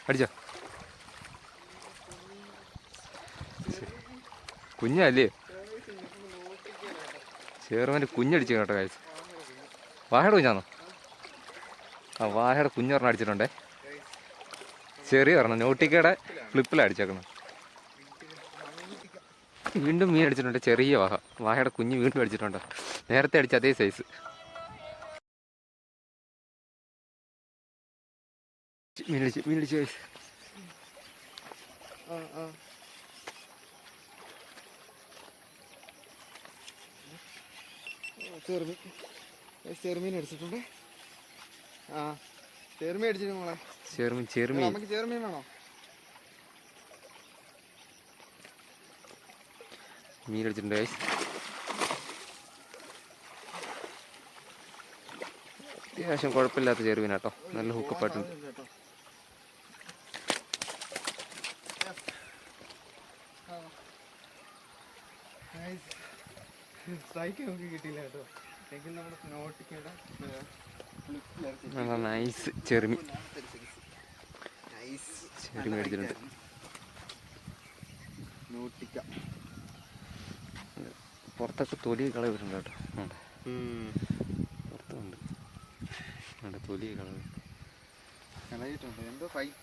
അടിച്ചോ? കുഞ്ഞല്ലേ? ചേർമൻ്റെ കുഞ്ഞടിച്ചു കേട്ടോ കാഴ്ച. വാഹയുടെ കുഞ്ഞാണോ? ആ വാഹയുടെ കുഞ്ഞൊരെണ്ണം അടിച്ചിട്ടുണ്ടേ. ചെറിയ ഒരെണ്ണം നോട്ടിക്കയുടെ ഫ്ലിപ്പിലാണ് അടിച്ചേക്കുന്നത്. വീണ്ടും മീൻ അടിച്ചിട്ടുണ്ട്. ചെറിയ വാഹയുടെ കുഞ്ഞ് വീണ്ടും അടിച്ചിട്ടുണ്ട്. നേരത്തെ അടിച്ച അതേ സൈസ്. മീനടിച്ച് ചെറുമീൻ അടിച്ചിട്ടുണ്ട്. ആ ചെറുമീൻ അടിച്ചിട്ട് മോളെ. നമുക്ക് ചെറുമീൻ വേണോ? മീൻ അടിച്ചിട്ടുണ്ട്. അത്യാവശ്യം കുഴപ്പമില്ലാത്ത ചെറുമീനാട്ടോ. നല്ല ഹുക്കപ്പാട്ടുണ്ട്. കിട്ടിയില്ല കേട്ടോ. നൈസ് ചെറുമീൻ അടിച്ചിട്ടുണ്ട്. പുറത്തൊക്കെ തൊലി കളവിട്ടുണ്ട് കേട്ടോ. പുറത്തുണ്ട് തൊലി കളവിട്ടുണ്ട്. എന്തോ